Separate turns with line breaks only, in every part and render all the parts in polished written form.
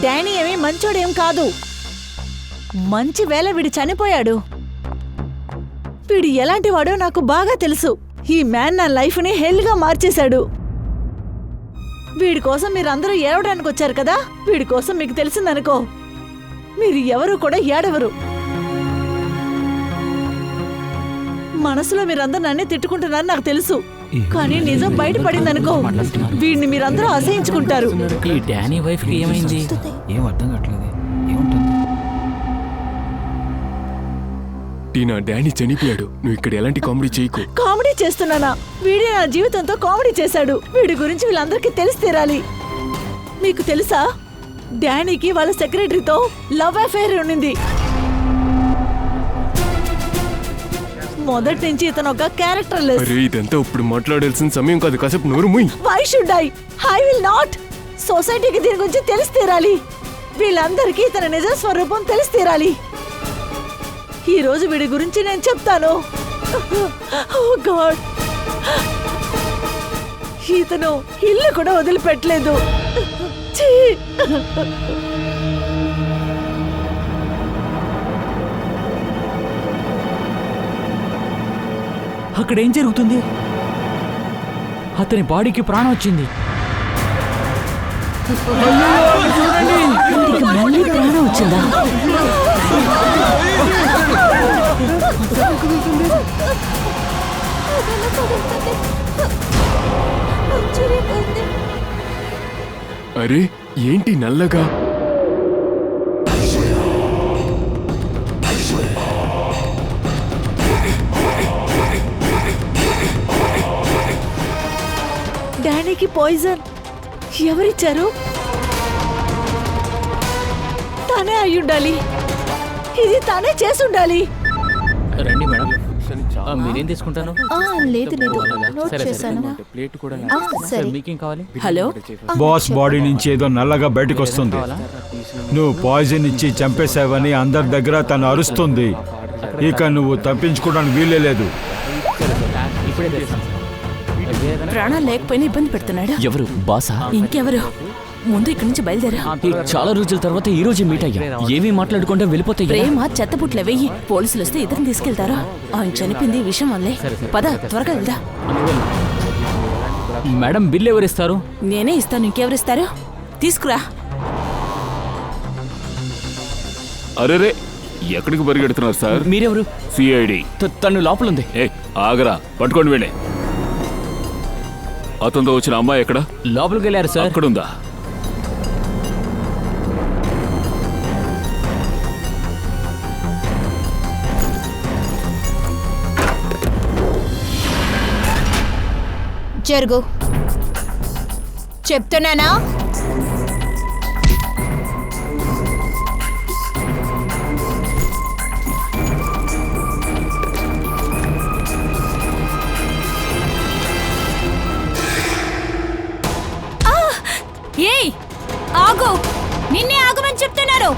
Danny ఏమీ మంచోడేం కాదు. మంచి వేళ వీడు చనిపోయాడు. వీడు ఎలాంటి వాడో నాకు బాగా తెలుసు. ఈ మ్యాన్ నా లైఫ్ని హెల్గా మార్చేశాడు. వీడి కోసం మీరందరూ ఏడవడానికి వచ్చారు కదా, వీడి కోసం మీకు తెలిసిందనుకో మీరు ఎవరు కూడా ఏడవరు. మనసులో మీరందరూ నన్నే తిట్టుకుంటున్నారు నాకు తెలుసు, కానీ నిజం బయటపడిందనుకో వీడిని మీరందరూ అసహించుకుంటారు.
ఈ డానీ వైఫ్ కి ఏమైంది?
ఏం అర్థం కావట్లేదు. ఏముంటుంది?
టీనా, డానీ చనిపోయాడు. నువ్వు ఇక్కడ ఎలాంటి కామెడీ చేయకు.
కామెడీ చేస్తున్నానా? వీడే నా జీవితంతో కామెడీ చేశాడు. వీడి గురించి వీళ్ళందరికీ తెలిసి తీరాలి. మీకు తెలుసా, డానీకి వాళ్ళ సెక్రటరీతో లవ్ అఫైర్ ఉండింది. మొదటి నుంచి ఇతను ఒక క్యారెక్టర్ లెస్.
అరే, ఇదంతా ఇప్పుడు మాట్లాడాల్సిన సమయం కాదు. కాసేపు నోరు మూయి.
Why should I will not. సొసైటీకి దీని గురించి తెలిసి తీరాలి. వీళ్ళందరికీ తన నిజ స్వరూపం తెలిసి తీరాలి. ఈ రోజు వీడి గురించి నేను చెప్తాను. ఓ గాడ్, ఇతను ఇల్లు కూడా వదిలిపెట్టలేదు. ఛీ!
అక్కడ ఏం జరుగుతుంది? అతని బాడీకి ప్రాణం వచ్చింది.
మళ్ళీ ప్రాణం వచ్చిందా?
అరే, ఏంటి నల్లగా?
డానీకి పాయిజన్ ఎవరిచ్చారు? తానే అయ్యుండాలి. ఇది తానే చేసుండాలి.
రండి మేడం, మీరేం తీసుకుంటాను?
లేదు లేదు, నోట్ చేశాను. సరే,
మీకేం కావాలి?
హలో,
బాస్ బాడీ నుంచి ఏదో నల్లగా బయటకు వస్తుంది. నువ్వు పాయిజన్ ఇచ్చి చంపేశావని అందరి దగ్గర తను అరుస్తుంది. ఇక నువ్వు తప్పించుకోవడానికి వీలే లేదు.
ప్రాణాలు లేకపోయినా ఇబ్బంది పెడుతున్నాడు.
ఎవరు? బాసా?
ఇంకెవరు? ముందు ఇక్కడి నుంచి బయలుదేరా.
చాలా రోజుల తర్వాత ఈ రోజు మీట్ అయ్యా. ఏమీ మాట్లాడుకుంటే వెళ్ళిపోతాయి.
ప్రేమ చెత్తపుట్ల వెయ్యి. పోలీసులు వస్తే ఇతను తీసుకెళ్తారా? ఆయన చనిపోయింది విషయం వల్లే. పద, త్వరగా వెళ్దా.
మేడం, బిల్ ఎవరిస్తారు?
నేనే ఇస్తాను. ఇంకెవరిస్తారు? తీసుకురా.
అరేరే, ఎక్కడికి పరిగెడుతున్నారు సార్?
మీరెవరు?
సిఐడి.
తను లోపలుంది.
ఆగరా, పట్టుకోండి వెళ్ళి. అతనితో వచ్చిన అమ్మాయి ఎక్కడ?
లోపలికి వెళ్ళారు సార్.
అక్కడుందా?
జరుగు, చెప్తున్నానా? ఏయ్, ఆగు! నిన్నే ఆగమని చెప్తున్నారు.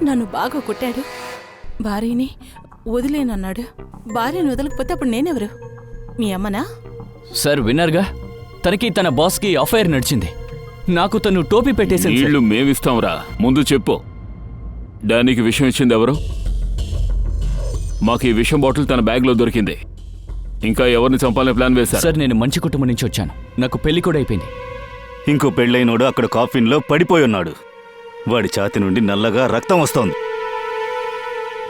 నన్ను బాగా కొట్టాడు. భార్యని వదిలేనన్నాడు. భార్యను వదలకపోతే అప్పుడు నేనెవరు? మీ అమ్మనా?
సార్ విన్నారుగా, తనకి తన బాస్కి అఫైర్ నడిచింది. నాకు తను టోపీ పెట్టేసి.
నీళ్లు మేమిస్తాంరా. ముందు చెప్పు, డానీకి విషయం ఇచ్చింది ఎవరు? మాకు ఈ విషం బాటిల్ తన బ్యాగ్లో దొరికింది. ఇంకా ఎవరిని చంపాలని ప్లాన్ వేశారు?
సార్, నేను మంచి కుటుంబం నుంచి వచ్చాను. నాకు పెళ్లి కూడా అయిపోయింది.
ఇంకో పెళ్ళైనోడు అక్కడ కాఫిన్లో పడిపోయి ఉన్నాడు. వాడి ఛాతి నుండి నల్లగా రక్తం వస్తోంది.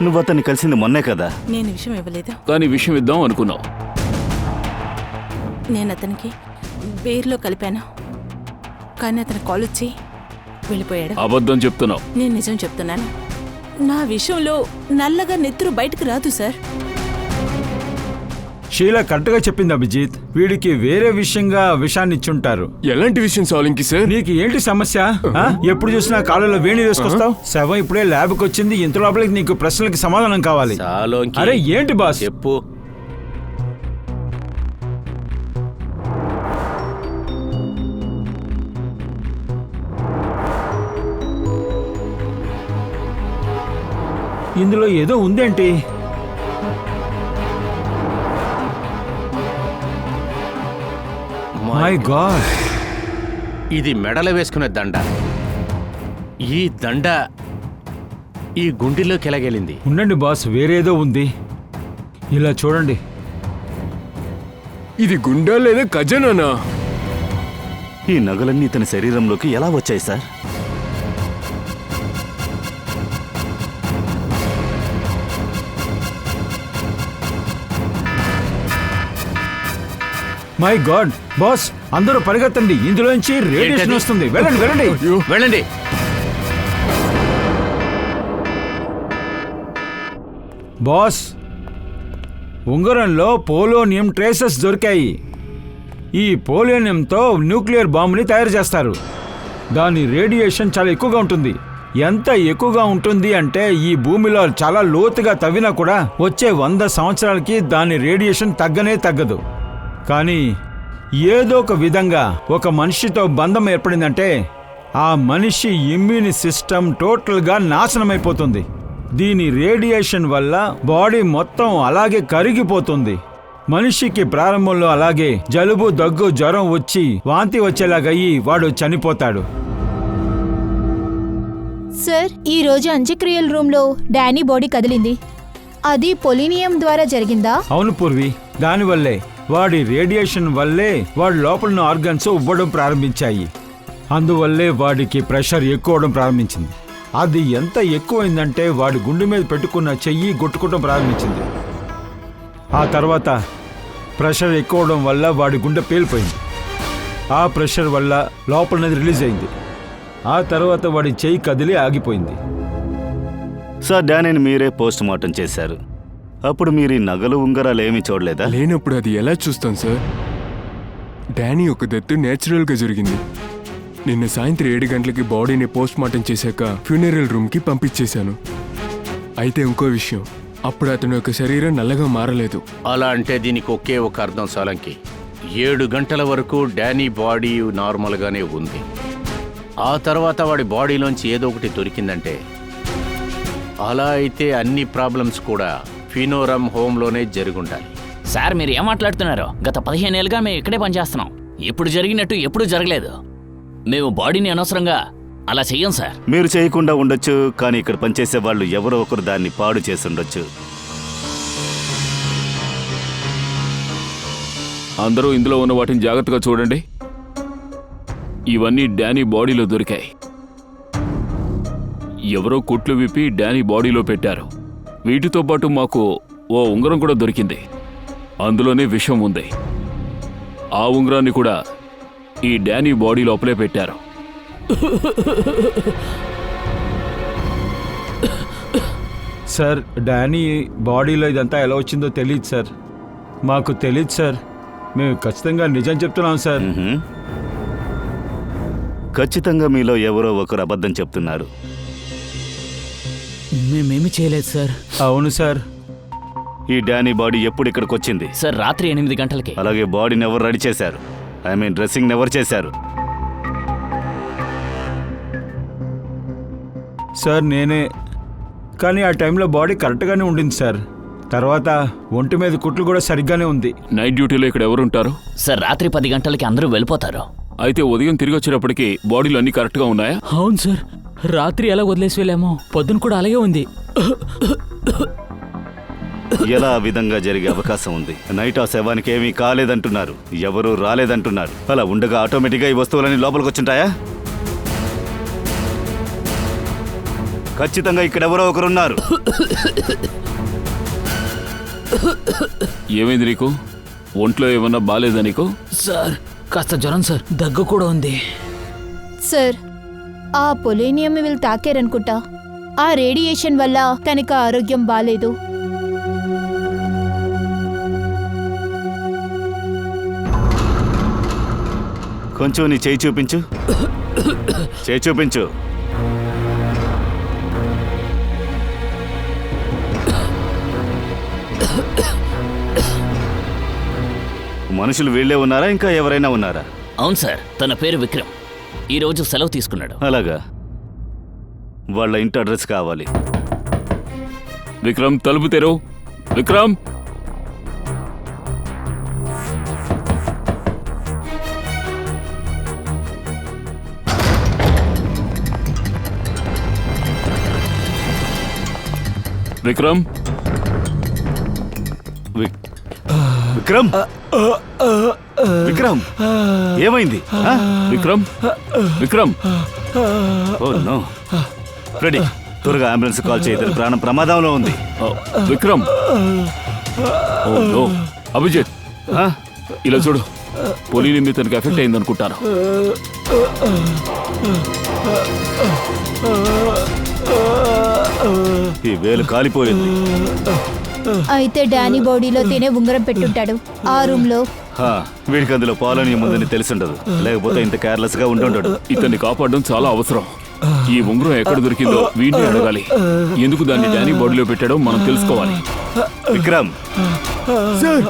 నువ్వు అతన్ని కలిసింది మొన్నే కదా?
నేను విషయం ఇవ్వలేదు.
కానీ విషయం ఇద్దాం అనుకున్నావు.
నేను అతనికి బేర్లో కలిపాను, కానీ అతను కాల్ వచ్చి వెళ్ళిపోయాడు.
అబద్ధం చెప్తున్నావు.
నేను నిజం చెప్తున్నాను. నా విషయంలో నల్లగా నెత్తురు బయటకు రాదు సార్.
షీలా కరెక్ట్ గా చెప్పింది అభిజిత్. వీడికి వేరే విషయంగా విషాన్ని ఇచ్చుంటారు.
ఎలాంటి విషయం సాలింకి సార్?
నీకు ఏంటి సమస్య? ఎప్పుడు చూసినా కాళ్ళలో వేణి వేసుకొస్తావు. శవం ఇప్పుడే ల్యాబ్కి వచ్చింది. ఇంత లోపలికి నీకు ప్రశ్నలకి సమాధానం కావాలి. అరే ఏంటి బాస్?
చెప్పు.
ఇందులో ఏదో ఉందేంటి? మై గాడ్,
ఇది మెడలో వేసుకునే దండ. ఈ దండ ఈ గుండెలోకి ఎలాగెళ్ళింది?
ఉండండి బాస్, వేరేదో ఉంది. ఇలా చూడండి.
ఇది గుండా లేదా ఖజానానా?
ఈ నగలన్నీ ఇతని శరీరంలోకి ఎలా వచ్చాయి సార్?
మై గాడ్ బాస్, అందరూ పరిగెత్తండి, ఇందులోంచి రేడియేషన్
ఏంటది?
వస్తుంది. వెళ్ళండి వెళ్ళండి.
వెళ్ళండి.
బాస్, ఉంగరంలో పోలోనియం ట్రేసెస్ దొరికాయి. ఈ పోలోనియంతో న్యూక్లియర్ బాంబుని తయారు చేస్తారు. దాని రేడియేషన్ చాలా ఎక్కువగా ఉంటుంది. ఎంత ఎక్కువగా ఉంటుంది అంటే ఈ భూమిలో చాలా లోతుగా తవ్వినా కూడా వచ్చే 100 సంవత్సరాలకి దాని రేడియేషన్ తగ్గనే తగ్గదు. కానీ ఏదో ఒక విధంగా ఒక మనిషితో బంధం ఏర్పడిందంటే ఆ మనిషి ఇమ్యూని సిస్టమ్ టోటల్గా నాశనమైపోతుంది. దీని రేడియేషన్ వల్ల బాడీ మొత్తం అలాగే కరిగిపోతుంది. మనిషికి ప్రారంభంలో అలాగే జలుబు, దగ్గు, జ్వరం వచ్చి వాంతి వచ్చేలాగయ్యి వాడు చనిపోతాడు.
సార్, ఈ రోజు అంత్యక్రియల రూమ్లో డానీ బాడీ కదిలింది. అది పొలినియం ద్వారా జరిగిందా?
అవును పూర్వి, దానివల్లే, వాడి రేడియేషన్ వల్లే వాడి లోపల ఆర్గన్స్ ఉబ్బడం ప్రారంభించాయి. అందువల్లే వాడికి ప్రెషర్ ఎక్కువడం ప్రారంభించింది. అది ఎంత ఎక్కువైందంటే వాడి గుండె మీద పెట్టుకున్న చెయ్యి కొట్టుకోవడం ప్రారంభించింది. ఆ తర్వాత ప్రెషర్ ఎక్కువడం వల్ల వాడి గుండె పేలిపోయింది. ఆ ప్రెషర్ వల్ల లోపలనేది రిలీజ్ అయింది. ఆ తర్వాత వాడి చెయ్యి కదిలి ఆగిపోయింది.
సార్, డానీని మీరే పోస్ట్ మార్టం చేశారు. అప్పుడు మీరు ఈ నగలు ఉంగరాలు ఏమీ చూడలేదా?
లేనప్పుడు అది ఎలా చూస్తాం సార్? డానీ ఒక డెత్ నేచురల్గా జరిగింది. నిన్న సాయంత్రం 7 గంటలకి బాడీని పోస్ట్ మార్టం చేశాక ఫ్యూనరల్ రూమ్కి పంపించేశాను. అయితే ఇంకో విషయం, అప్పుడు అతని యొక్క శరీరం నల్లగా మారలేదు.
అలా అంటే దీనికి ఒకే ఒక అర్థం సాలంకి. 7 గంటల వరకు డానీ బాడీ నార్మల్గానే ఉంది. ఆ తర్వాత వాడి బాడీలోంచి ఏదో ఒకటి దొరికిందంటే, అలా అయితే అన్ని ప్రాబ్లమ్స్ కూడా ఫినోరమ్ హోమ్లోనే జరుగుండాలి.
సార్, మీరు ఏం మాట్లాడుతున్నారో? గత 15 ఏళ్ళుగా మేము ఇక్కడే పనిచేస్తున్నాం. ఇప్పుడు జరిగినట్టు ఎప్పుడూ జరగలేదు. మేము బాడీని అనవసరంగా అలా చెయ్యం సార్.
మీరు చేయకుండా ఉండొచ్చు, కానీ ఇక్కడ పనిచేసే వాళ్ళు ఎవరో ఒకరు దాన్ని పాడు చేసి ఉండొచ్చు.
అందరూ ఇందులో ఉన్న వాటిని జాగ్రత్తగా చూడండి. ఇవన్నీ డానీ బాడీలో దొరికాయి. ఎవరో కుట్లు విప్పి డానీ బాడీలో పెట్టారు. వీటితో పాటు మాకు ఓ ఉంగరం కూడా దొరికింది. అందులోనే విషం ఉంది. ఆ ఉంగరాన్ని కూడా ఈ డానీ బాడీ లోపలే పెట్టారు.
సార్, డానీ బాడీలో ఇదంతా ఎలా వచ్చిందో తెలియదు సార్. మాకు తెలియదు సార్. మేము ఖచ్చితంగా నిజం చెప్తున్నాం సార్.
ఖచ్చితంగా మీలో ఎవరో ఒకరు అబద్ధం చెప్తున్నారు.
మేమేమి చేయలేదు సార్.
అవును సార్.
ఈ డానీ బాడీ ఎప్పుడు ఇక్కడికి వచ్చింది?
సార్, రాత్రి 8 గంటలకి.
అలాగే బాడీని ఎవరు రెడీ చేశారు? ఐ మీన్ డ్రెస్సింగ్ ఎవరు చేశారు?
సార్, నేనే. కానీ ఆ టైంలో బాడీ కరెక్ట్గానే ఉండింది సార్. తర్వాత ఒంటి మీద కుట్లు కూడా సరిగ్గానే ఉంది.
నైట్ డ్యూటీలో ఇక్కడ ఎవరుంటారు?
సార్, రాత్రి 10 గంటలకి అందరూ వెళ్ళిపోతారు.
అయితే ఉదయం తిరిగి వచ్చేటప్పటికి బాడీలు అన్నీ కరెక్ట్గా ఉన్నాయా?
అవును సార్, రాత్రి ఎలా వదిలేసి వెళ్ళామో పొద్దున కూడా అలాగే ఉంది.
ఎలా ఆ విధంగా జరిగే అవకాశం ఉంది? నైట్ ఆ శవానికి ఏమీ కాలేదంటున్నారు, ఎవరూ రాలేదంటున్నారు. అలా ఉండగా ఆటోమేటిక్గా ఈ వస్తువులన్నీ లోపలికి వచ్చింటాయా? ఖచ్చితంగా ఇక్కడెవరో ఒకరున్నారు.
ఏమైంది నీకు? ఒంట్లో ఏమన్నా బాలేదా నీకు?
సార్, కాస్త జ్వరం సార్, దగ్గు కూడా ఉంది.
సార్, ఆ పొలేనియం వీళ్ళు తాకారనుకుంటా. ఆ రేడియేషన్ వల్ల తనకు ఆరోగ్యం బాలేదు.
కొంచెం నీ చేయి చూపించు. చేయి చూపించు. మనుషులు వీళ్ళే ఉన్నారా, ఇంకా ఎవరైనా ఉన్నారా?
అవును సార్, తన పేరు విక్రమ్. ఈరోజు సెలవు తీసుకున్నాడు.
అలాగా? వాళ్ళ ఇంటి అడ్రస్ కావాలి.
విక్రమ్, తలుపు తెరు. విక్రమ్! విక్రమ్
విక్రమ్ విక్రమ్ ఏమైంది?
Vikram Vikram
oh no. Ready, త్వరగా అంబులెన్స్ కాల్ చేయదు, ప్రాణం ప్రమాదంలో ఉంది.
Vikram oh no. అభిజిత్ ఇలా చూడు, పోలీని మీ తనకి ఎఫెక్ట్ అయింది అనుకుంటాను.
ఈ వేలు కాలిపోయింది.
అయితే డానీ బాడీలో తినే ఉంగరం పెట్టుంటాడు ఆ రూమ్ లో.
వీడికి అందులో పాలనీయం ఉందని తెలిసిండదు, లేకపోతే ఇంత కేర్లెస్ గా ఉంటుంటాడు.
ఇతన్ని కాపాడడం చాలా అవసరం. ఈ ఉంగరం ఎక్కడ దొరికిందో వీడిని అడగాలి. ఎందుకు దాన్ని డానీ బాడీలో పెట్టాడో మనం తెలుసుకోవాలి.
విక్రమ్
సార్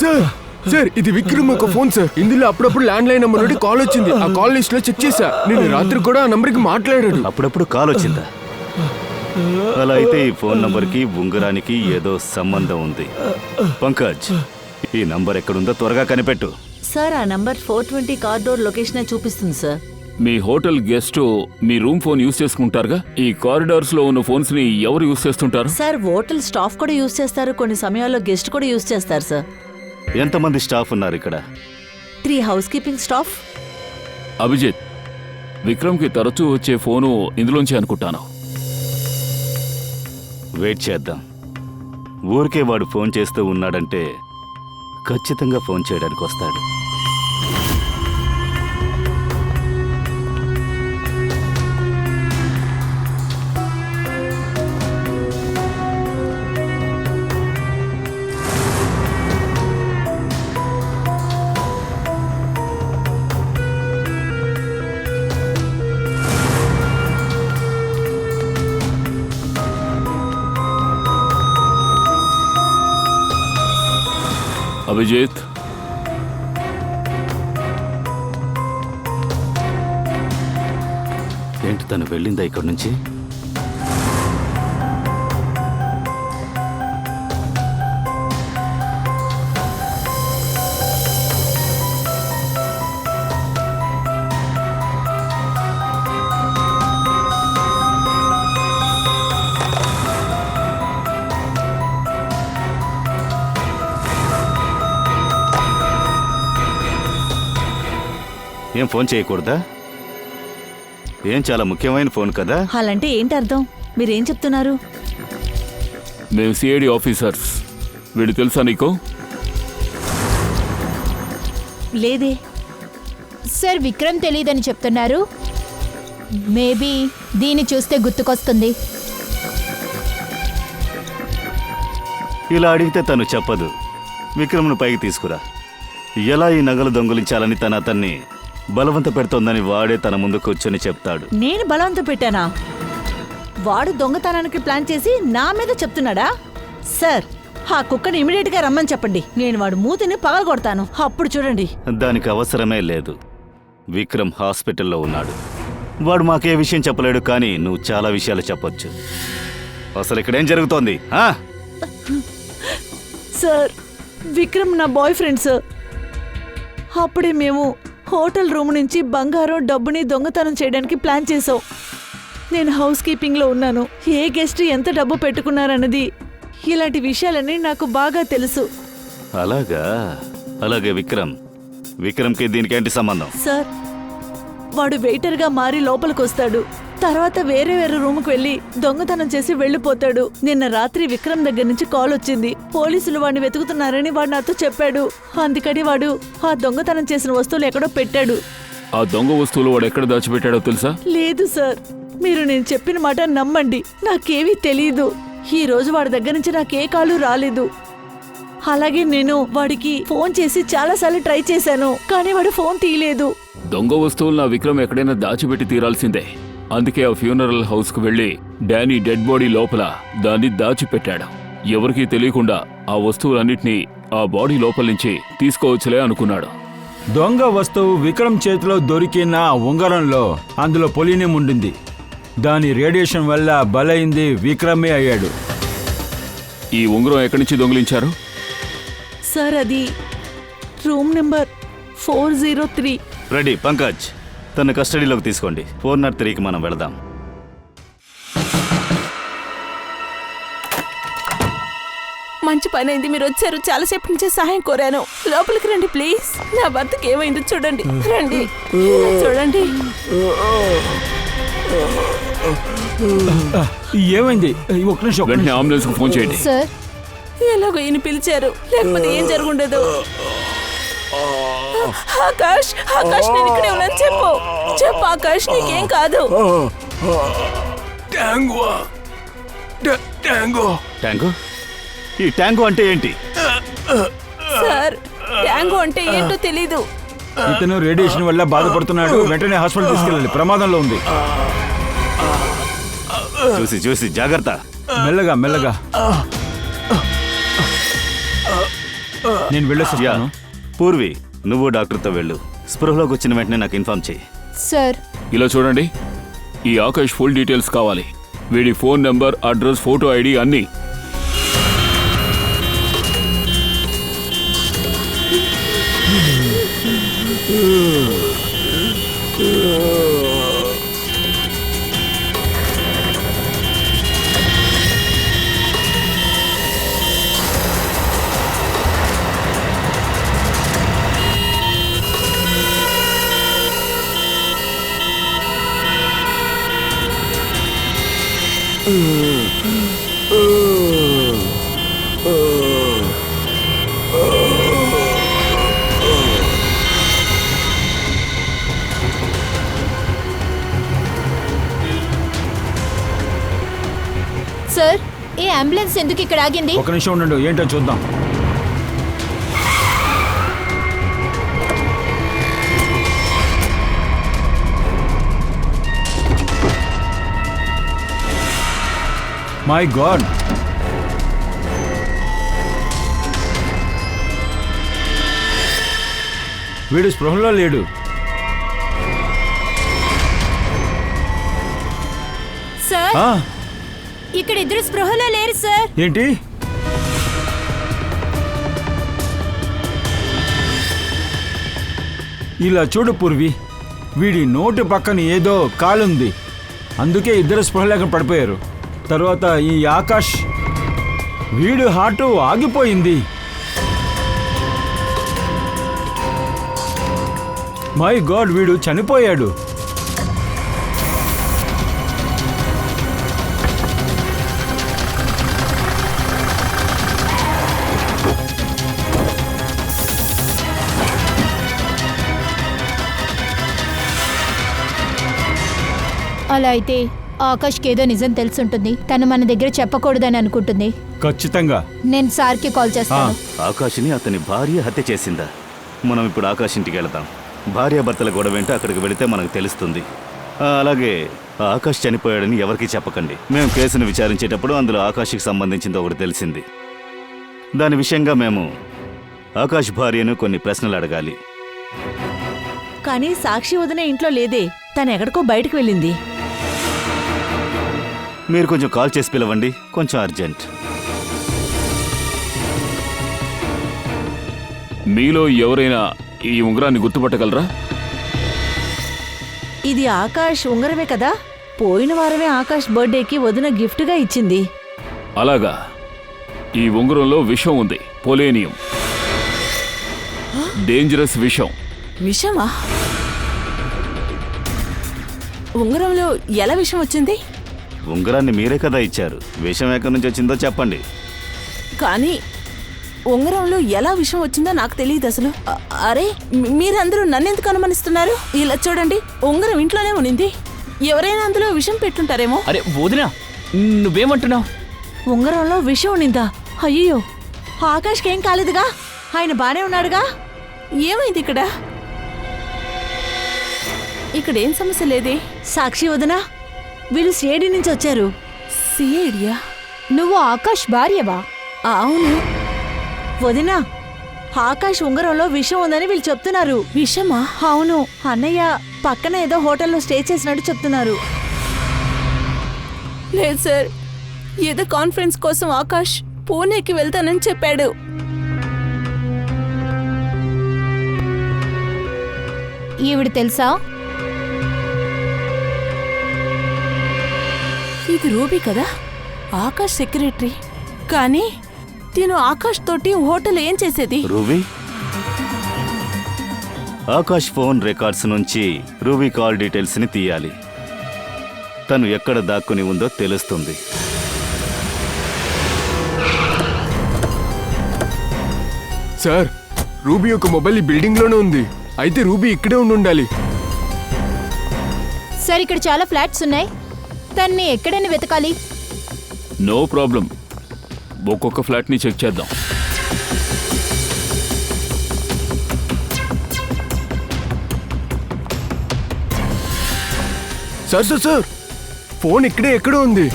సార్ సార్, ఇది విక్రమ్ ఒక ఫోన్ సార్. ఇందులో అప్పుడప్పుడు ల్యాండ్ లైన్ నెంబర్ నుండి కాల్ వచ్చింది. ఆ కాల్ లిస్ట్ లో చెక్ చేశా. నేను రాత్రి కూడా ఆ నంబర్కి మాట్లాడాడు.
అప్పుడప్పుడు కాల్ వచ్చిందా? అలా అయితే ఈ ఫోన్ నంబర్కి ఉంగరానికి ఏదో సంబంధం ఉంది. పంకజ్, ఈ నంబర్ ఎక్కడుందో త్వరగా కనిపెట్టు.
సార్ ఆ నంబర్ 420 కార్ డోర్ లొకేషన్ చూపిస్తుంది సార్.
మీ హోటల్ గెస్ట్ మీ రూమ్ ఫోన్ యూజ్ చేసుకుంటారుగా. ఈ కారిడార్స్ లో ఉన్న ఫోన్స్ ని ఎవరు యూజ్ చేస్తుంటారు?
సార్ హోటల్ స్టాఫ్ కూడా యూజ్ చేస్తారు, కొన్ని సమయాల్లో గెస్ట్ కూడా యూజ్ చేస్తారు సార్.
ఎంతమంది స్టాఫ్ ఉన్నారు ఇక్కడ?
3 హౌస్ కీపింగ్ స్టాఫ్.
అభిజిత్, విక్రమ్కి తరచూ వచ్చే ఫోను ఇందులోంచి అనుకుంటాను.
వెయిట్ చేద్దాం. ఊరికే వాడు ఫోన్ చేస్తూ ఉన్నాడంటే ఖచ్చితంగా ఫోన్ చేయడానికి వస్తాడు.
అభిజిత్,
ఏంటి, తను వెళ్ళిందా ఇక్కడి నుంచి? ఏం ఫోన్ చేయకూడదా? ఏం చాలా ముఖ్యమైన ఫోన్ కదా?
అలాంటే ఏంటి అర్థం? మీరేం చెప్తున్నారు?
మేము సిఐడి ఆఫీసర్స్. వీడు తెలుసా నీకు?
లేదే
సార్, విక్రమ్ తెలియదని చెప్తున్నారు. మేబీ దీన్ని చూస్తే గుర్తుకొస్తుంది.
ఇలా అడిగితే తను చెప్పదు. విక్రమ్ను పైకి తీసుకురా. ఎలా ఈ నగలు దొంగిలించాలని అతన్ని బలవంత పెడుతోందని వాడే తన ముందు కూర్చొని చెప్తాడు.
నేను బలవంతం పెట్టానా? వాడు దొంగతనానికి ప్లాన్ చేసి నా మీద చెప్తున్నాడా? సార్, ఆ కుక్కని ఇమీడియట్ గా రమ్మని చెప్పండి. నేను వాడు మూతిని పగలగొడతాను, అప్పుడు చూడండి.
దానికి అవసరమే లేదు. విక్రమ్ హాస్పిటల్లో ఉన్నాడు. వాడు మాకే విషయం చెప్పలేడు, కానీ నువ్వు చాలా విషయాలు చెప్పొచ్చు. అసలు ఇక్కడేం జరుగుతోంది?
సార్, విక్రమ్ నా బాయ్ ఫ్రెండ్ సార్. అప్పుడే మేము హోటల్ రూమ్ నుంచి బంగారం డబ్బుని దొంగతనం చేయడానికి ప్లాన్ చేసాం. నేను హౌస్ కీపింగ్లో ఉన్నాను. ఏ గెస్ట్ ఎంత డబ్బు పెట్టుకున్నారన్నది, ఇలాంటి విషయాలన్నీ నాకు బాగా తెలుసు.
అలాగా? అలాగే విక్రమ్కి దీనికేంటి సంబంధం?
సార్, వాడు వెయిటర్గా మారి లోపలికొస్తాడు. తర్వాత వేరే రూమ్కి వెళ్ళి దొంగతనం చేసి వెళ్ళిపోతాడు. నిన్న రాత్రి విక్రమ్ దగ్గర నుంచి కాల్ వచ్చింది. పోలీసులు వాడిని వెతుకుతున్నారని వాడు నాతో చెప్పాడు. అందుకని వాడు ఆ దొంగతనం చేసిన వస్తువులు ఎక్కడో పెట్టాడు.
ఆ దొంగ వస్తువులు వాడు ఎక్కడ దాచిపెట్టాడో తెలుసా?
లేదు సార్, మీరు నేను చెప్పిన మాట నమ్మండి, నాకేమీ తెలీదు. ఈ రోజు వాడి దగ్గర నుంచి నాకే కాలు రాలేదు. అలాగే నేను వాడికి ఫోన్ చేసి చాలాసార్లు ట్రై చేశాను, కానీ వాడు ఫోన్ తీయలేదు.
దొంగ వస్తువులు నా విక్రమ్ ఎక్కడైనా దాచిపెట్టి తీరాల్సిందే. అందుకే ఆ ఫ్యూనరల్ హౌస్ కు వెళ్లి డానీ డెడ్ బాడీ లోపల దాన్ని దాచిపెట్టాడు. ఎవరికీ తెలియకుండా ఆ వస్తువులన్నిటినీ ఆ బాడీ లోపల నుంచి తీసుకోవచ్చులే అనుకున్నాడు.
దొంగ వస్తువు విక్రమ్ చేతిలో దొరికిన ఉంగరంలో అందులో పొలినియం ఉండింది. దాని రేడియేషన్ వల్ల బలైంది విక్రమే అయ్యాడు.
ఈ ఉంగరం ఎక్కడి నుంచి దొంగిలించారు?
సార్, అది రూమ్ నెంబర్ 403.
రెడీ పంకజ్, తన కస్టడీలోకి తీసుకోండి. 403కి మనం వెళదాం.
మంచి పని అయింది మీరు వచ్చారు. చాలాసేపు నుంచి సహాయం కోరాను. లోపలికి రండి ప్లీజ్. నా భర్తకి ఏమైందో చూడండి. రండి చూడండి.
ఏమైంది? ఒక్క నిమిషం, ఒక్క
వెంటనే
నిమిషం.
అంబులెన్స్ కు ఫోన్ చేయండి.
సార్
ఎలాగో ఈయన పిలిచారు, లేకపోతే ఏం జరుగుండదు. ఆకాష్, ఆకాష్ నేను ఇక్కడే ఉన్నాను. చెప్పు చెప్పు ఆకాష్, నీకేం కాదు.
Tango tango
tango? ఈ ట్యాంగో అంటే ఏంటి?
సార్ ట్యాంగో అంటే ఏంటో తెలీదు.
ఇతను రేడియేషన్ వల్ల బాధపడుతున్నాడు. వెంటనే హాస్పిటల్ తీసుకెళ్ళాలి, ప్రమాదంలో ఉంది.
చూసి చూసి జాగ్రత్త.
మెల్లగా మెల్లగా. నేను
యా,
వెళ్ళొస్తాను.
పూర్వి నువ్వు డాక్టర్తో వెళ్ళు. స్పృహలోకి వచ్చిన వెంటనే నాకు ఇన్ఫార్మ్ చేయి.
సార్
ఇలా చూడండి, ఈ ఆకాష్ ఫుల్ డీటెయిల్స్ కావాలి. వీడి phone number, address, photo ID అన్నీ.
సార్ ఈ అంబులెన్స్ ఎందుకు ఇక్కడ ఆగింది?
ఒక నిమిషం ఉండండి, ఏంటో చూద్దాం. మై గాడ్, వీడు స్పృహలో లేడు.
సార్
ఆ,
ఇక్కడ ఇద్దరు స్పృహలో లేరు సార్.
ఏంటి? ఇలా చూడు పూర్వి, వీడి నోటి పక్కన ఏదో కాలుంది, అందుకే ఇద్దరు స్పృహ లేకుండా పడిపోయారు. తర్వాత ఈ ఆకాష్, వీడు హార్ట్ ఆగిపోయింది. మై గాడ్, వీడు చనిపోయాడు.
అలా అయితే ఆకాష్కి ఏదో నిజం తెలుసుంటుంది. తను మన దగ్గర చెప్పకూడదని అనుకుంటుంది.
ఖచ్చితంగా.
నేను సార్కి కాల్ చేస్తాను.
ఆకాష్ని అతని భార్య హత్య చేసిందా? మనం ఇప్పుడు ఆకాష్ ఇంటికి వెళదాం. భార్యాభర్తల గొడవ వెంట అక్కడికి వెళితే మనకు తెలుస్తుంది. అలాగే ఆకాష్ చనిపోయాడని ఎవరికీ చెప్పకండి. మేము కేసును విచారించేటప్పుడు అందులో ఆకాష్కి సంబంధించింది ఒకటి తెలిసింది. దాని విషయంగా మేము ఆకాష్ భార్యను కొన్ని ప్రశ్నలు అడగాలి.
కానీ సాక్షి వదిన ఇంట్లో లేదే, తను ఎక్కడికో బయటకు వెళ్ళింది.
మీరు కొంచెం కాల్ చేసి పిలవండి, కొంచెం అర్జెంట్.
మీలో ఎవరైనా ఈ ఉంగరాన్ని గుర్తుపట్టగలరా?
ఇది ఆకాష్ ఉంగరమే కదా? పోయిన వారమే ఆకాష్ బర్త్డేకి వదిన గిఫ్ట్గా ఇచ్చింది.
అలాగా. ఈ ఉంగరంలో విషం ఉంది, పొలేనియం. డేంజరస్ విషం.
విషమా? ఉంగరంలో ఎలా విషం వచ్చింది?
ఉంగరాన్ని మీరే కదా ఇచ్చారు. విషయం ఎక్కడి నుంచి వచ్చిందో చెప్పండి.
కానీ ఉంగరంలో ఎలా విషం వచ్చిందో నాకు తెలియదు అసలు. అరే మీరందరూ నన్నెందుకు అనుమానిస్తున్నారు? ఇలా చూడండి, ఉంగరం ఇంట్లోనే ఉనింది. ఎవరైనా అందులో విషం పెట్టుంటారేమో.
అరే వదినా, నువ్వేమంటున్నావు?
ఉంగరంలో విషం ఉండిందా? అయ్యో, ఆకాష్కి ఏం కాలేదుగా, ఆయన బానే ఉన్నాడుగా.
ఏమైంది ఇక్కడ? ఇక్కడేం సమస్య లేదే.
సాక్షి వదినా, వీళ్ళు సిఐడి నుంచి వచ్చారు.
సిఐడియా?
నువ్వు ఆకాష్ భార్యవా?
అవును.
వదినా, ఆకాష్ ఉంగరంలో విషం ఉందని వీళ్ళు చెప్తున్నారు.
విషమా?
అవును, అన్నయ్య పక్కన ఏదో హోటల్లో స్టే చేసినట్టు చెప్తున్నారు.
లేదు సార్, ఏదో కాన్ఫరెన్స్ కోసం ఆకాష్ పూణేకి వెళ్తానని చెప్పాడు.
ఈవిడ తెలుసా?
ఇది రూబీ కదా, ఆకాష్ సెక్రటరీ. కానీ తిను ఆకాష్ తోటి హోటల్ ఏం చేసేది?
రూబీ, ఆకాష్ ఫోన్ రికార్డ్స్ నుంచి రూబీ కాల్ డీటెయిల్స్ని తీయాలి. తను ఎక్కడ దాక్కుని ఉందో తెలుస్తుంది.
సార్, రూబీ యొక్క మొబైల్ ఈ బిల్డింగ్లోనే ఉంది. అయితే రూబీ ఇక్కడే ఉండాలి.
సార్, ఇక్కడ చాలా ఫ్లాట్స్ ఉన్నాయి. తన్ని ఎక్కడైనా వెతకాలి.
నో ప్రాబ్లం, ఒక్కొక్క ఫ్లాట్ని చెక్ చేద్దాం.
సార్, ఫోన్ ఇక్కడే ఎక్కడో ఉంది.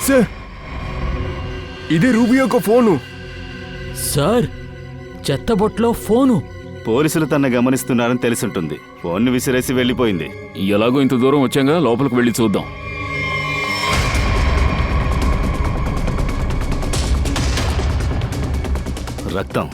సార్, ఇదే రూబీ యొక్క ఫోను.
Sir, చెత్తబొట్లో phone.
పోలీసులు తన గమనిస్తున్నారని తెలిసుంటుంది. ఫోన్ని విసిరేసి వెళ్ళిపోయింది.
ఎలాగో ఇంత దూరం వచ్చాగా, లోపలికి వెళ్ళి చూద్దాం.
రక్తం.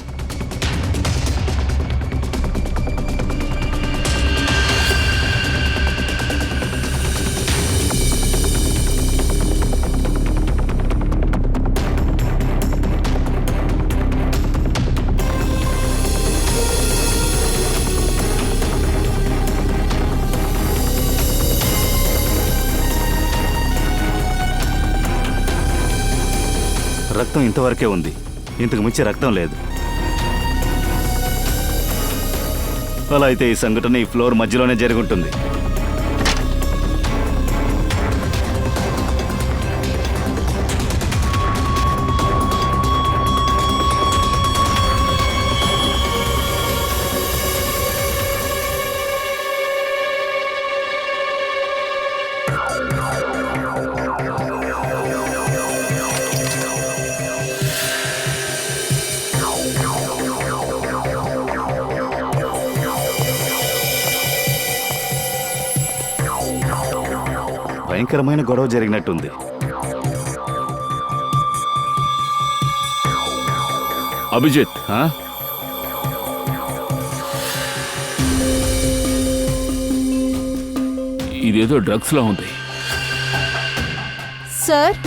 రక్తం ఇంతవరకే ఉంది. ఇంతకు మించి రక్తం లేదు. అలా అయితే ఈ సంఘటన ఈ ఫ్లోర్ మధ్యలోనే జరుగుంటుంది. భయంకరమైన గొడవ జరిగినట్టుంది.
అభిజిత్, ఇదేదో డ్రగ్స్ లా ఉంది.
Sir,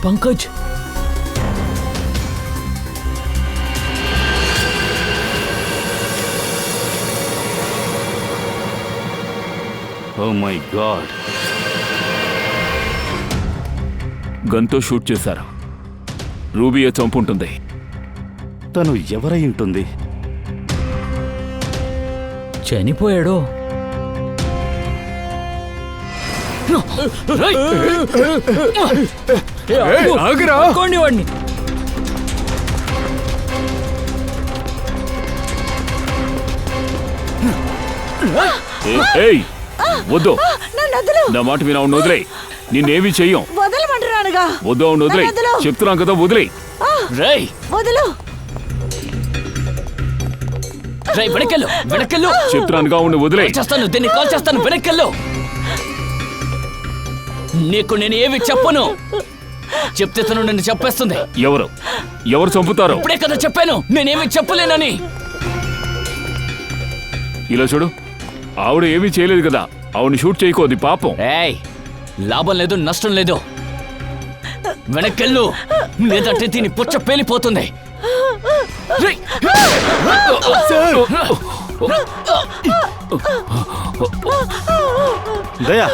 Pankaj,
oh my god.
గన్తో షూట్ చేశారు. రూబీయే చంపుంటుంది.
తను ఎవరై ఉంటుంది?
చనిపోయాడో?
ఆగరా!
వాడిని.
ఏయ్, వద్దు.
నన్ను వదలు.
నా మాట వినా వదిలే. నిన్నేమీ చెయ్యం.
వదలమంటున్నానుగా.
వద్దు, అవును వదిలే.
నన్ను వదలు.
చెప్తున్నాం కదా, వదిలే.
రేయ్
వదలు.
రేయ్, వెనకెళ్ళు.
చెప్తున్నానుగా, ఉండి వదిలే.
చేస్తాను, దీన్ని కాల్ చేస్తాను. వెనకెళ్ళు. నీకు నేను ఏమి చెప్పను. చెప్తే తను నిన్ను చెప్పేస్తుంది.
ఎవరు చంపుతారో?
ఇప్పుడే కదా చెప్పాను, నేనేమి చెప్పలేనని.
ఇలా చూడు, ఆవిడ ఏమీ చేయలేదు కదా. ఆవిడని షూట్ చేయకోది, పాపం.
ఏయ్, లాభం లేదు, నష్టం లేదు. వెనకెళ్ళు, లేదంటే దీని పుచ్చ పేలిపోతుంది. రేయ్.
దయా,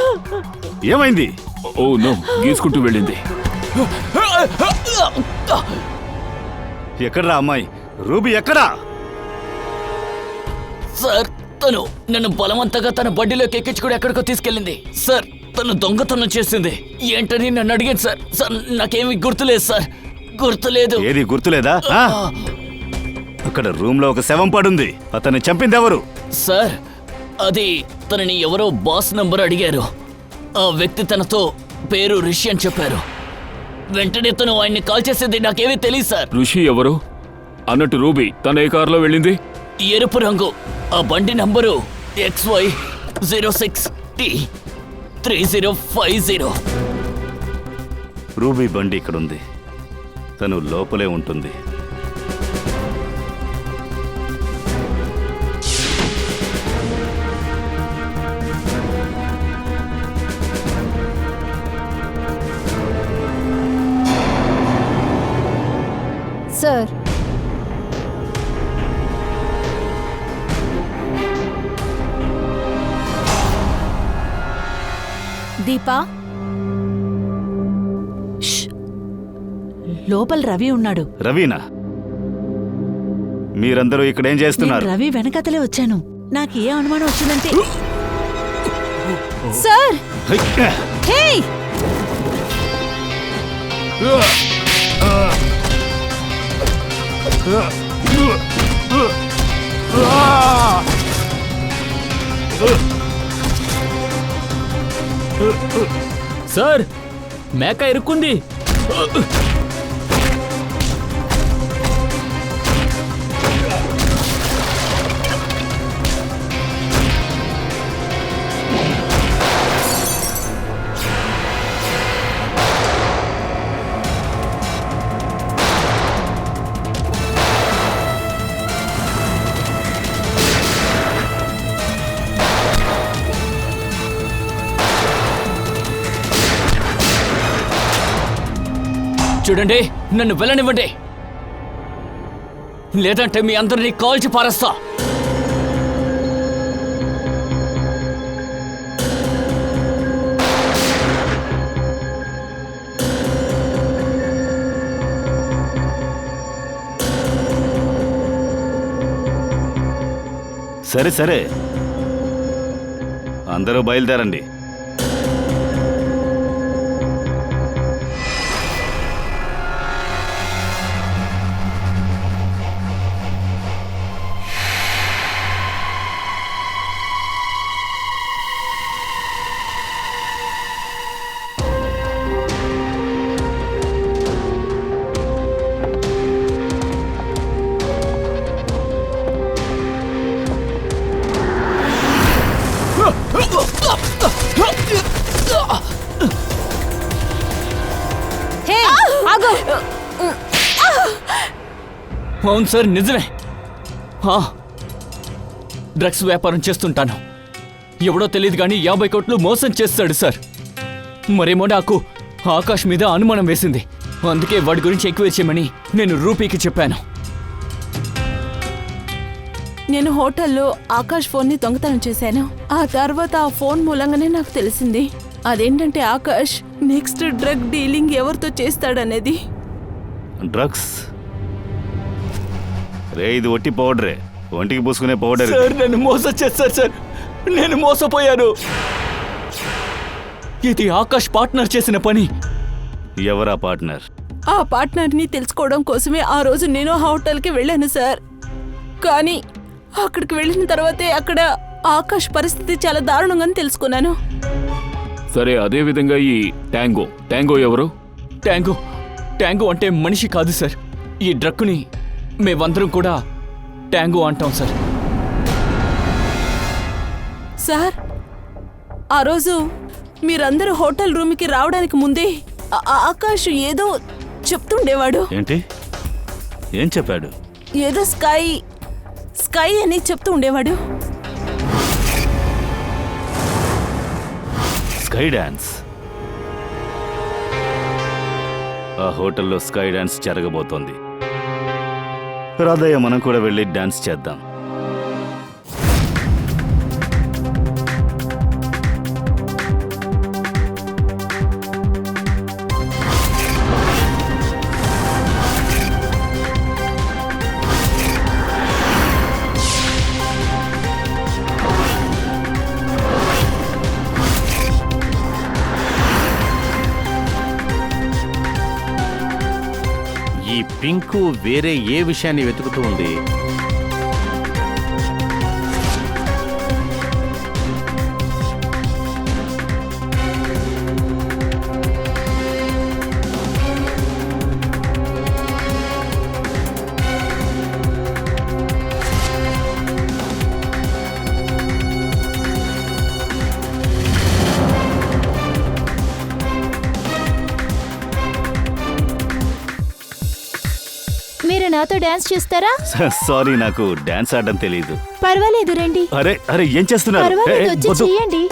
ఏమైంది?
ఓ నో, గీసుకుంటూ వెళ్ళింది.
ఎక్కడ్రా అమ్మాయి? రూబీ ఎక్కడా?
సార్, తను నన్ను బలవంతంగా తన బడ్డీలోకి ఎక్కించుకుని ఎక్కడికో తీసుకెళ్ళింది. సార్, తను దొంగతనం చేసింది. ఏంటని నన్ను అడిగాను సార్. సార్, నాకేమీ గుర్తులేదు సార్, గుర్తులేదు.
ఏది గుర్తులేదా? అక్కడ రూమ్ లో ఒక శవం పడుంది. అతన్ని చంపింది ఎవరు?
సార్, అది తనని ఎవరో బాస్ నంబర్ అడిగారు. ఆ వ్యక్తి తనతో పేరు రిషి అని చెప్పారు. వెంటనే తను ఆయన్ని కాల్ చేసేది నాకేమీ తెలియదు సార్.
ఋషి ఎవరు? అన్నట్టు రూబీ తన ఏ కారులో వెళ్ళింది?
ఎరుపు రంగు ఆ బండి నంబరు XY06T3050.
రూబీ బండి ఇక్కడుంది. తను లోపలే ఉంటుంది.
సార్,
దీపా,
లోపల రవి ఉన్నాడు.
రవీనా, మీరందరూ ఇక్కడేం
నేను
చేస్తున్నారు?
రవి వెనకతలే వచ్చాను. నాకు ఏ అనుమానం వచ్చిందంటే
సార్,
హై!
హే,
సార్, మేక ఇరుక్కుంది.
చూడండి, నన్ను వెళ్ళనివ్వండి, లేదంటే మీ అందరినీ కాల్చి పారేస్తా.
సరే సరే, అందరూ బయలుదేరండి.
హే, ఆగు.
అవును సార్, నిజమే. డ్రగ్స్ వ్యాపారం చేస్తుంటాను. ఎవడో తెలియదు కానీ 50 కోట్లు మోసం చేస్తాడు సార్. మరేమో నాకు ఆకాష్ మీద అనుమానం వేసింది. అందుకే వాడి గురించి ఎక్కువ చేయమని నేను రూపీకి చెప్పాను.
నేను హోటల్లో ఆకాష్ ఫోన్ని దొంగతనం చేశాను. ఆ తర్వాత ఆ ఫోన్ మూలంగానే నాకు తెలిసింది. అదేంటంటే ఆకాష్ నెక్స్ట్ డ్రగ్ డీలింగ్ ఎవరితో చేస్తాడనేది.
డ్రగ్స్? రే, ఇది ఒట్టి పౌడరే, ఒంటికి పూసుకునే పౌడర్.
సార్, నన్ను మోసం చేస్తారు సార్. నేను మోసపోయాను. ఇది ఆకాష్ పార్ట్నర్ చేసిన పని.
ఎవరా పార్ట్నర్?
ఆ పార్ట్నర్ని తెలుసుకోవడం కోసమే ఆ రోజు నేను ఆ హోటల్కి వెళ్ళాను సార్. కానీ అక్కడికి వెళ్ళిన తర్వాతే అక్కడ ఆకాష్ పరిస్థితి చాలా దారుణంగా తెలుసుకున్నాను.
సరే, అదే విధంగా ఈ ట్యాంగో ఎవరు?
ట్యాంగో అంటే మనిషి కాదు సార్. ఈ డ్రగ్ని మేమందరం కూడా ట్యాంగో అంటాం సార్.
సార్, ఆ రోజు మీరందరూ హోటల్ రూమ్కి రావడానికి ముందే ఆకాష్ ఏదో చెప్తుండేవాడు.
ఏంటి? ఏం చెప్పాడు?
ఏదో స్కై అని చెప్తూ ఉండేవాడు.
Sky dance? ఆ హోటల్లో స్కై డాన్స్ జరగబోతోంది. రాధయ్య, మనం కూడా వెళ్ళి డాన్స్ చేద్దాం.
ఈ పింకు వేరే ఏ విషయాన్ని వెతుకుతూ ఉంది?
నాతో డాన్స్ చేస్తారా?
సారీ, నాకు డాన్స్ ఆడడం తెలియదు.
పర్వాలేదు రండి.
అరే అరే, ఏం చేస్తున్నారు?
పర్వాలేదు వచ్చి
వద్దు.
చెయ్యండి.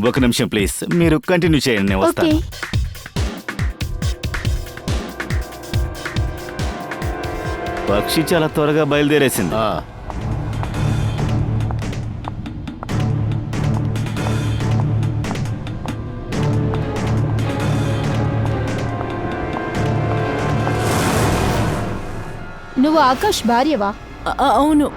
ఒక నిమిషం ప్లీజ్, మీరు కంటిన్యూ చేయండి, నేను
ఓకే.
వస్తాను. పక్షి చాలా త్వరగా బయలుదేరేసింది.
నువ్వు ఆకాష్ భార్యవా?
అవును.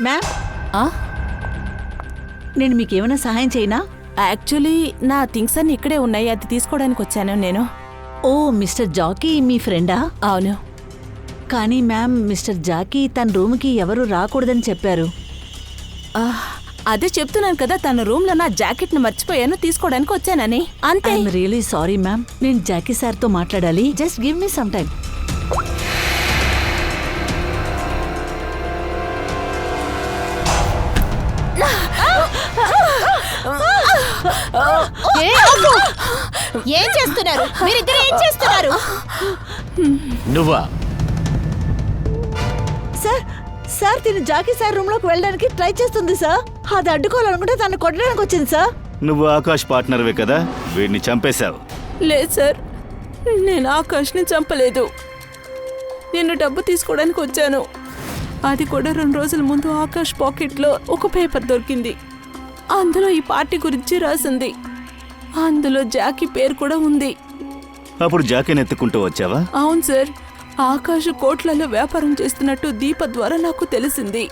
మ్యామ్,
ఆ?
నేను మీకేమైనా సహాయం చేయనా?
యాక్చువల్లీ నా థింగ్స్ అన్ని ఇక్కడే ఉన్నాయి, అది తీసుకోవడానికి వచ్చాను నేను.
ఓ, మిస్టర్ జాకీ మీ ఫ్రెండా?
అవును.
కానీ మ్యామ్, మిస్టర్ జాకీ తన రూమ్కి ఎవరు రాకూడదని చెప్పారు.
అదే చెప్తున్నాను కదా, తన రూమ్ లో నా జాకెట్ ని మర్చిపోయాను, తీసుకోవడానికి వచ్చానని, అంతే.
I'm really sorry ma'am. నేను జాకీ సార్తో మాట్లాడాలి. Just give me some time.
ఏం చేస్తున్నారు మీరిద్దరు? ఏం చేస్తున్నారు?
నువ్వా?
సార్, సార్ తిను జాకీ సార్ రూమ్ లోకి వెళ్ళడానికి ట్రై చేస్తుంది సార్. అది అడ్డుకోవాలనుకుంటే తను కొట్టడానికి వచ్చింది సార్.
నువ్వు ఆకాష్ పార్ట్నర్వే కదా, వీడిని చంపేశావు.
లేదు సార్, నేను ఆకాష్ని చంపలేదు. నేను డబ్బు తీసుకోవడానికి వచ్చాను. అది కూడా 2 రోజుల ముందు ఆకాష్ పాకెట్లో ఒక పేపర్ దొరికింది. అందులో ఈ పార్టీ గురించి రాసింది. అందులో జాకీ పేరు కూడా ఉంది.
అప్పుడు జాకీని ఎత్తుకుంటూ వచ్చావా?
అవును సార్, ఆకాష్ కోట్లలో వ్యాపారం చేస్తున్నట్టు దీప ద్వారా నాకు తెలిసింది.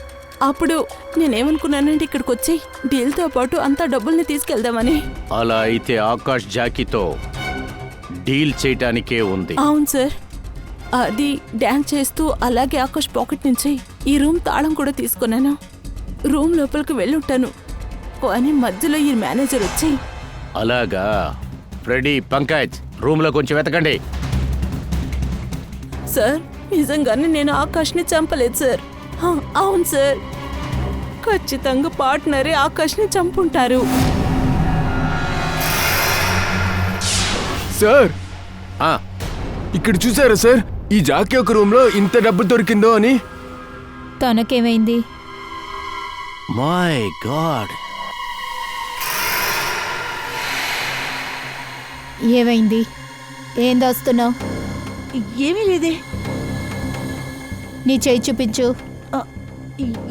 అప్పుడు నేనేమనుకున్నానంటే ఇక్కడికి వచ్చి డీల్తో పాటు అంతా డబ్బుల్ని తీసుకెళ్దామని.
అలా అయితే ఆకాష్ జాకీతో డీల్ చేయటానికే ఉంది.
అవును సార్, అది డాన్స్ చేస్తూ అలాగే ఆకాష్ పాకెట్ నుంచి ఈ రూమ్ తాళం కూడా తీసుకున్నాను. రూమ్ లోపలికి వెళ్ళుంటాను, కానీ మధ్యలో ఈ మేనేజర్ వచ్చి.
అలాగా? ఫ్రెడీ, పంకజ్, రూమ్ లో కొంచెం వెతకండి.
సార్, నిజంగానే నేను ఆకాష్ని చంపలేదు సార్. అవును సార్, ఖచ్చితంగా పార్ట్నరే ఆకాష్ని చంపుంటారు.
సార్,
ఆ,
ఇక్కడ చూసారా సార్, ఈ జాకీ ఒక రూమ్ లో ఇంత డబ్బు దొరికిందో అని.
తనకేమైంది?
My god.
ఏమైంది? ఏం దాస్తున్నావు?
ఏమీ లేదే.
నీ చేయి చూపించు.
ఆ,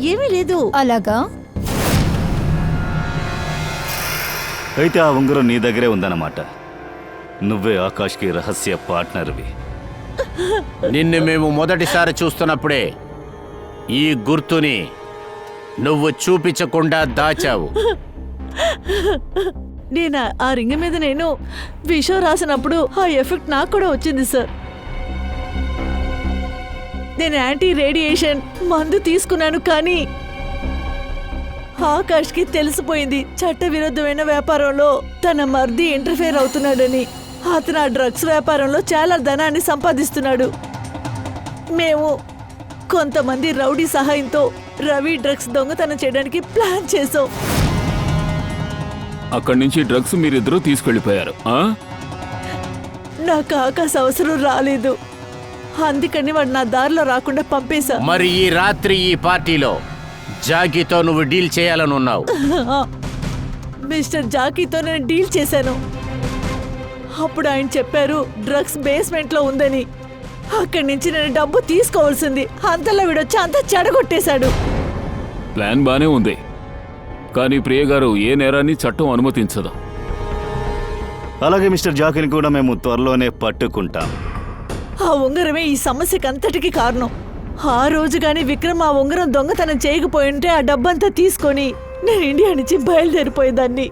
ఏమీ లేదు.
అలాగా?
అయితే ఆ ఉంగరం నీ దగ్గరే ఉందన్నమాట. నువ్వే ఆకాష్కి రహస్య పార్ట్నర్వి.
నిన్ను మేము మొదటిసారి చూస్తున్నప్పుడే ఈ గుర్తుని నువ్వు చూపించకుండా దాచావు.
నేను ఆ రింగ్ మీద నేను విషం రాసినప్పుడు ఆ ఎఫెక్ట్ నాకు కూడా వచ్చింది సార్. నేను యాంటీ రేడియేషన్ మందు తీసుకున్నాను, కానీ ఆకాష్కి తెలిసిపోయింది చట్టవిరుద్ధమైన వ్యాపారంలో తన మర్ది ఇంటర్ఫేర్ అవుతున్నాడని. అతను ఆ డ్రగ్స్ వ్యాపారంలో చాలా ధనాన్ని సంపాదిస్తున్నాడు. మేము కొంతమంది రౌడీ సహాయంతో రవి డ్రగ్స్ దొంగతనం చేయడానికి ప్లాన్ చేసాం.
అక్కడి నుంచి డ్రగ్స్ మీరిద్దరూ తీసుకెళ్లిపోయారు.
నాకు ఆకాశ అవసరం రాలేదు, అందుకని వాడు నా దారిలో రాకుండా పంపేశా.
మరి ఈ రాత్రి ఈ పార్టీలో జాకీతో నువ్వు డీల్ చేయాలని ఉన్నావు.
మిస్టర్ జాకీతో నేను డీల్ చేశాను. అప్పుడు ఆయన చెప్పారు డ్రగ్స్ బేస్మెంట్ లో ఉందని. అక్కడి నుంచి నేను డబ్బు తీసుకోవాల్సింది. అంతలో వీడొచ్చి అంతా చెడగొట్టేశాడు.
ప్లాన్ బానే ఉంది, కానీ ప్రియ గారు ఏ నేరాన్ని చట్టం అనుమతించదు.
అలాగే మిస్టర్ జాకీని కూడా మేము త్వరలోనే పట్టుకుంటాం.
ఆ ఉంగరమే ఈ సమస్యకి అంతటికి కారణం. ఆ రోజు గాని విక్రమ్ ఆ ఉంగరం దొంగతనం చేయకపోయింటే ఆ డబ్బంతా తీసుకొని నేను ఇండియా నుంచి బయలుదేరిపోయేదాన్ని.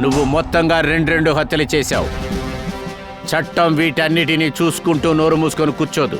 నువ్వు మొత్తంగా 2 హత్యలు చేశావు. చట్టం వీటన్నిటినీ చూసుకుంటూ నోరు మూసుకొని కూర్చోదు.